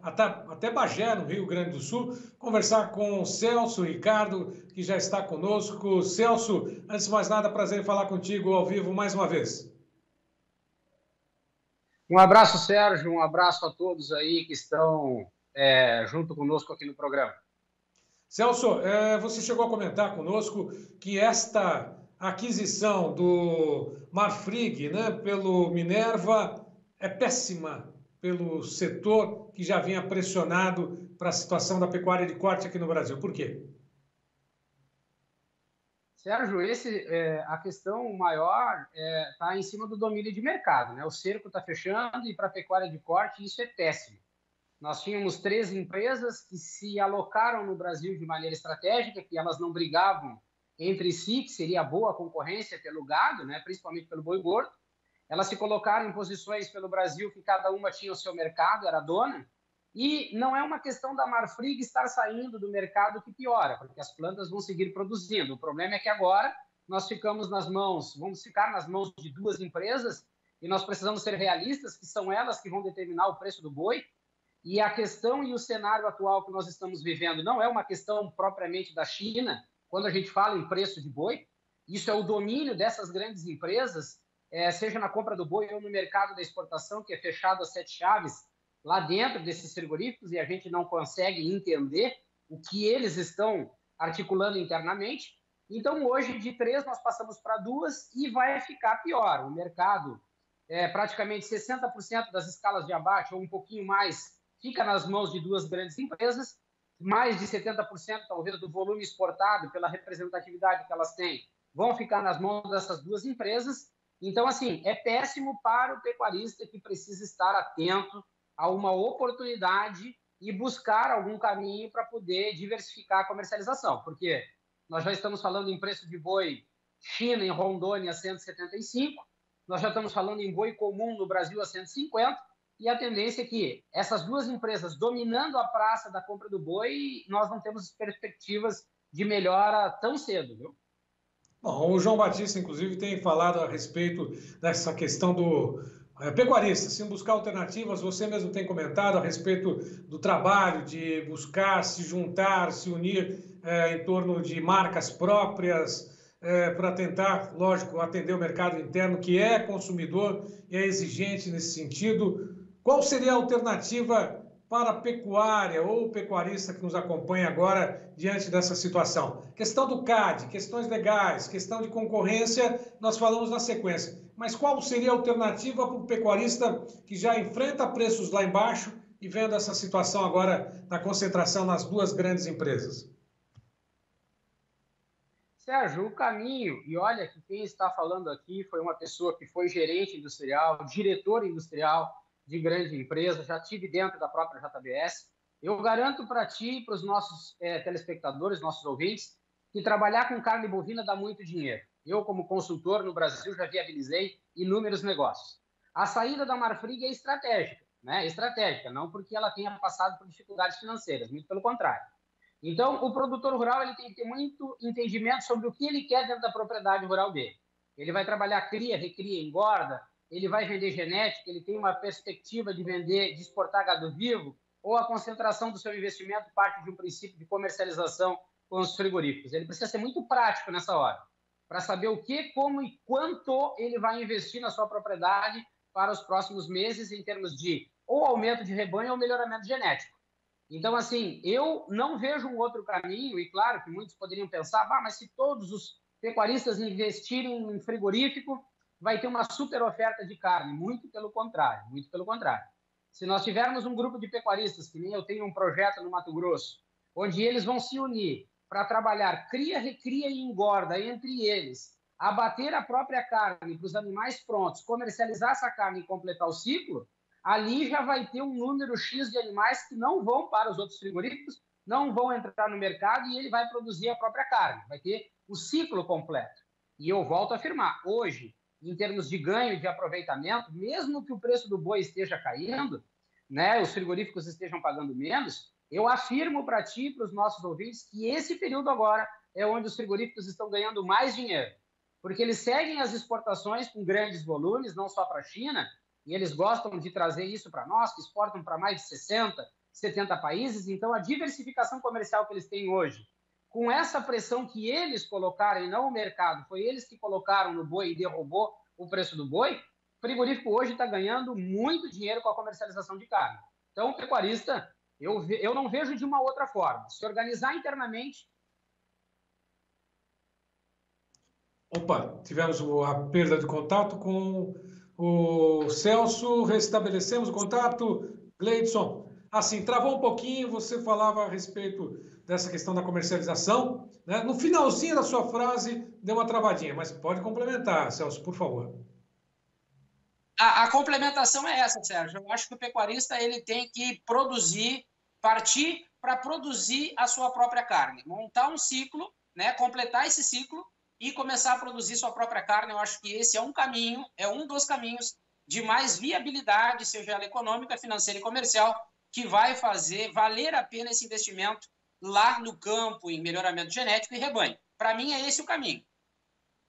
até Bagé, no Rio Grande do Sul, conversar com o Celso Ricardo, que já está conosco. Celso, antes de mais nada, prazer em falar contigo ao vivo mais uma vez. Um abraço, Sérgio, um abraço a todos aí que estão junto conosco aqui no programa. Celso, você chegou a comentar conosco que esta aquisição do Marfrig, né, pelo Minerva é péssima pelo setor que já vinha pressionado para a situação da pecuária de corte aqui no Brasil. Por quê? Sérgio, a questão maior está em cima do domínio de mercado, né? O cerco está fechando e para a pecuária de corte isso é péssimo. Nós tínhamos 3 empresas que se alocaram no Brasil de maneira estratégica, que elas não brigavam entre si, que seria boa concorrência pelo gado, né? Principalmente pelo boi gordo. Elas se colocaram em posições pelo Brasil que cada uma tinha o seu mercado, era dona. E não é uma questão da Marfrig estar saindo do mercado que piora, porque as plantas vão seguir produzindo. O problema é que agora nós vamos ficar nas mãos de 2 empresas e nós precisamos ser realistas, que são elas que vão determinar o preço do boi. E a questão e o cenário atual que nós estamos vivendo não é uma questão propriamente da China, quando a gente fala em preço de boi. Isso é o domínio dessas grandes empresas, seja na compra do boi ou no mercado da exportação, que é fechado a 7 chaves lá dentro desses frigoríficos, e a gente não consegue entender o que eles estão articulando internamente. Então, hoje, de 3, nós passamos para 2 e vai ficar pior. O mercado, praticamente 60% das escalas de abate, ou um pouquinho mais, fica nas mãos de 2 grandes empresas, mais de 70% talvez do volume exportado, pela representatividade que elas têm, vão ficar nas mãos dessas 2 empresas. Então, assim, é péssimo para o pecuarista que precisa estar atento a uma oportunidade e buscar algum caminho para poder diversificar a comercialização, porque nós já estamos falando em preço de boi China, em Rondônia, 175, nós já estamos falando em boi comum no Brasil a 150, e a tendência é que essas 2 empresas dominando a praça da compra do boi, nós não temos perspectivas de melhora tão cedo, viu? Bom, o João Batista, inclusive, tem falado a respeito dessa questão do pecuarista, sim, buscar alternativas. Você mesmo tem comentado a respeito do trabalho de buscar se juntar, se unir em torno de marcas próprias, para tentar, lógico, atender o mercado interno, que é consumidor e é exigente nesse sentido. Qual seria a alternativa para a pecuária ou o pecuarista que nos acompanha agora diante dessa situação? Questão do CAD, questões legais, questão de concorrência, nós falamos na sequência. Mas qual seria a alternativa para o pecuarista que já enfrenta preços lá embaixo e vendo essa situação agora da concentração nas 2 grandes empresas? Sérgio, o caminho, e olha que quem está falando aqui foi uma pessoa que foi gerente industrial, diretor industrial de grande empresa, já tive dentro da própria JBS. Eu garanto para ti e para os nossos telespectadores, nossos ouvintes, que trabalhar com carne bovina dá muito dinheiro. Eu, como consultor no Brasil, já viabilizei inúmeros negócios. A saída da Marfrig é estratégica, né? Estratégica, não porque ela tenha passado por dificuldades financeiras, muito pelo contrário. Então, o produtor rural ele tem que ter muito entendimento sobre o que ele quer dentro da propriedade rural dele. Ele vai trabalhar cria, recria, engorda, ele vai vender genética, ele tem uma perspectiva de vender, de exportar gado vivo, ou a concentração do seu investimento parte de um princípio de comercialização com os frigoríficos. Ele precisa ser muito prático nessa hora, para saber o que, como e quanto ele vai investir na sua propriedade para os próximos meses em termos de ou aumento de rebanho ou melhoramento genético. Então, assim, eu não vejo um outro caminho, e claro que muitos poderiam pensar, mas se todos os pecuaristas investirem em frigorífico, vai ter uma super oferta de carne. Muito pelo contrário, muito pelo contrário. Se nós tivermos um grupo de pecuaristas, que nem eu tenho um projeto no Mato Grosso, onde eles vão se unir para trabalhar cria, recria e engorda entre eles, abater a própria carne para os animais prontos, comercializar essa carne e completar o ciclo, ali já vai ter um número X de animais que não vão para os outros frigoríficos, não vão entrar no mercado e ele vai produzir a própria carne, vai ter o ciclo completo. E eu volto a afirmar, hoje, em termos de ganho de aproveitamento, mesmo que o preço do boi esteja caindo, né, os frigoríficos estejam pagando menos, eu afirmo para ti e para os nossos ouvintes que esse período agora é onde os frigoríficos estão ganhando mais dinheiro, porque eles seguem as exportações com grandes volumes, não só para a China, e eles gostam de trazer isso para nós, que exportam para mais de 60, 70 países. Então, a diversificação comercial que eles têm hoje, com essa pressão que eles colocaram, e não o mercado, foi eles que colocaram no boi e derrubou o preço do boi, o frigorífico hoje está ganhando muito dinheiro com a comercialização de carne. Então, o pecuarista, eu não vejo de uma outra forma. Se organizar internamente. Opa, tivemos a perda de contato com o Celso, restabelecemos o contato. Gleidson, assim, travou um pouquinho, você falava a respeito dessa questão da comercialização, né? No finalzinho da sua frase, deu uma travadinha, mas pode complementar, Celso, por favor. A complementação é essa, Sérgio. Eu acho que o pecuarista ele tem que partir para produzir a sua própria carne, montar um ciclo, né, completar esse ciclo e começar a produzir sua própria carne. Eu acho que esse é um caminho, é um dos caminhos de mais viabilidade, seja ela econômica, financeira e comercial, que vai fazer valer a pena esse investimento lá no campo, em melhoramento genético e rebanho. Para mim, é esse o caminho.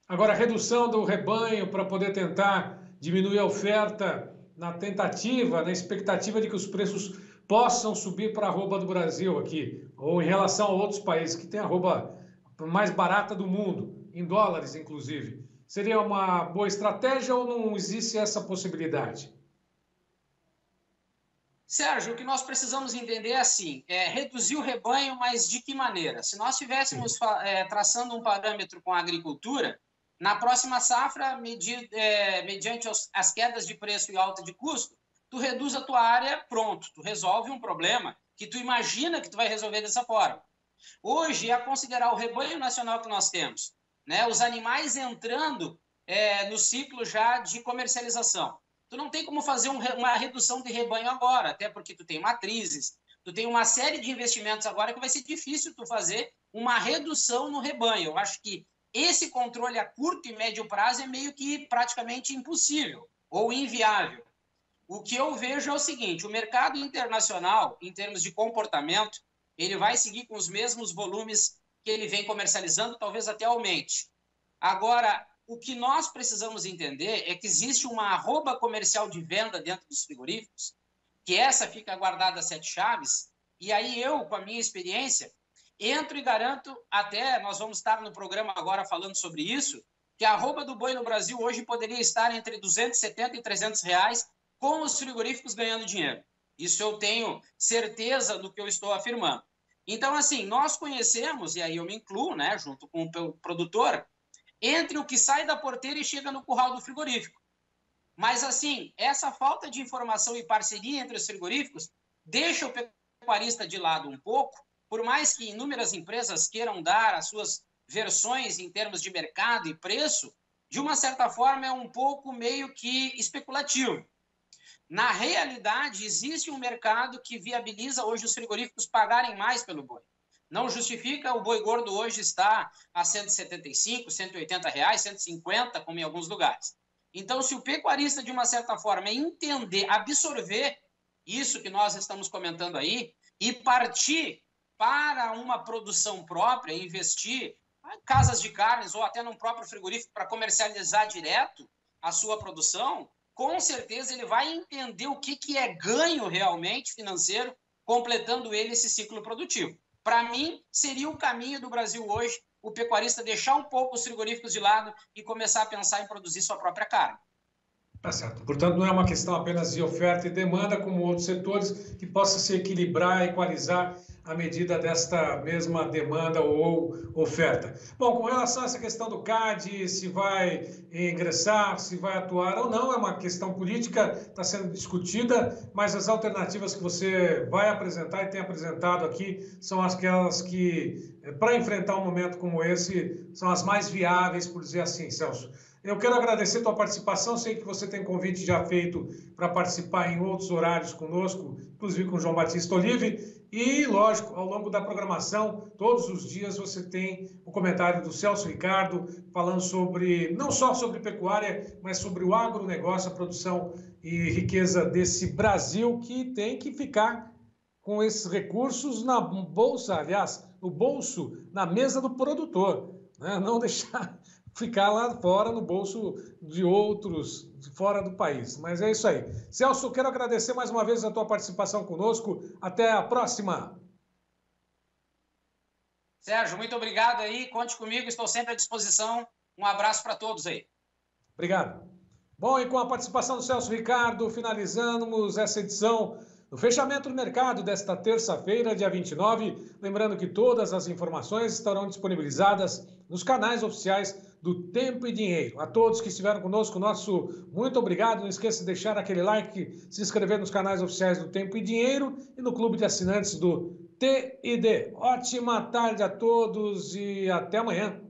Agora, a redução do rebanho para poder tentar diminuir a oferta na tentativa, na expectativa de que os preços possam subir para a arroba do Brasil aqui, ou em relação a outros países que têm a arroba mais barata do mundo, em dólares, inclusive. Seria uma boa estratégia ou não existe essa possibilidade? Sérgio, o que nós precisamos entender é assim, reduzir o rebanho, mas de que maneira? Se nós estivéssemos traçando um parâmetro com a agricultura, na próxima safra, mediante as quedas de preço e alta de custo, tu reduz a tua área, pronto, tu resolve um problema que tu imagina que tu vai resolver dessa forma. Hoje, a considerar o rebanho nacional que nós temos, né, os animais entrando no ciclo já de comercialização. Tu não tem como fazer uma redução de rebanho agora, até porque tu tem matrizes, tu tem uma série de investimentos agora que vai ser difícil tu fazer uma redução no rebanho. Eu acho que esse controle a curto e médio prazo é meio que praticamente impossível ou inviável. O que eu vejo é o seguinte, o mercado internacional, em termos de comportamento, ele vai seguir com os mesmos volumes que ele vem comercializando, talvez até aumente. Agora, o que nós precisamos entender é que existe uma arroba comercial de venda dentro dos frigoríficos, que essa fica guardada a 7 chaves, e aí eu, com a minha experiência, entro e garanto, até nós vamos estar no programa agora falando sobre isso, que a arroba do boi no Brasil hoje poderia estar entre 270 e 300 reais, com os frigoríficos ganhando dinheiro. Isso eu tenho certeza do que eu estou afirmando. Então, assim, nós conhecemos, e aí eu me incluo, né, junto com o produtor, entre o que sai da porteira e chega no curral do frigorífico. Mas, assim, essa falta de informação e parceria entre os frigoríficos deixa o pecuarista de lado um pouco, por mais que inúmeras empresas queiram dar as suas versões em termos de mercado e preço, de uma certa forma é um pouco meio que especulativo. Na realidade, existe um mercado que viabiliza hoje os frigoríficos pagarem mais pelo boi. Não justifica o boi gordo hoje estar a 175, 180 reais, 150, como em alguns lugares. Então, se o pecuarista, de uma certa forma, entender, absorver isso que nós estamos comentando aí e partir para uma produção própria, investir em casas de carnes ou até num próprio frigorífico para comercializar direto a sua produção, com certeza ele vai entender o que é ganho realmente financeiro, completando ele esse ciclo produtivo. Para mim, seria o caminho do Brasil hoje, o pecuarista deixar um pouco os frigoríficos de lado e começar a pensar em produzir sua própria carne. Tá certo. Portanto, não é uma questão apenas de oferta e demanda, como outros setores, que possa se equilibrar, equalizar à medida desta mesma demanda ou oferta. Bom, com relação a essa questão do CAD, se vai ingressar, se vai atuar ou não, é uma questão política, está sendo discutida, mas as alternativas que você vai apresentar e tem apresentado aqui são aquelas que, para enfrentar um momento como esse, são as mais viáveis, por dizer assim, Celso. Eu quero agradecer a tua participação, sei que você tem convite já feito para participar em outros horários conosco, inclusive com o João Batista Olive, e, lógico, ao longo da programação, todos os dias você tem o comentário do Celso Ricardo, falando sobre, não só sobre pecuária, mas sobre o agronegócio, a produção e riqueza desse Brasil, que tem que ficar com esses recursos na bolsa, aliás, no bolso, na mesa do produtor, né? Não deixar ficar lá fora no bolso de outros de fora do país. Mas é isso aí. Celso, quero agradecer mais uma vez a tua participação conosco. Até a próxima. Sérgio, muito obrigado aí. Conte comigo, estou sempre à disposição. Um abraço para todos aí. Obrigado. Bom, e com a participação do Celso Ricardo, finalizamos essa edição do fechamento do mercado desta terça-feira, dia 29. Lembrando que todas as informações estarão disponibilizadas nos canais oficiais do Tempo e Dinheiro. A todos que estiveram conosco, nosso muito obrigado. Não esqueça de deixar aquele like, se inscrever nos canais oficiais do Tempo e Dinheiro e no clube de assinantes do TID. Ótima tarde a todos e até amanhã.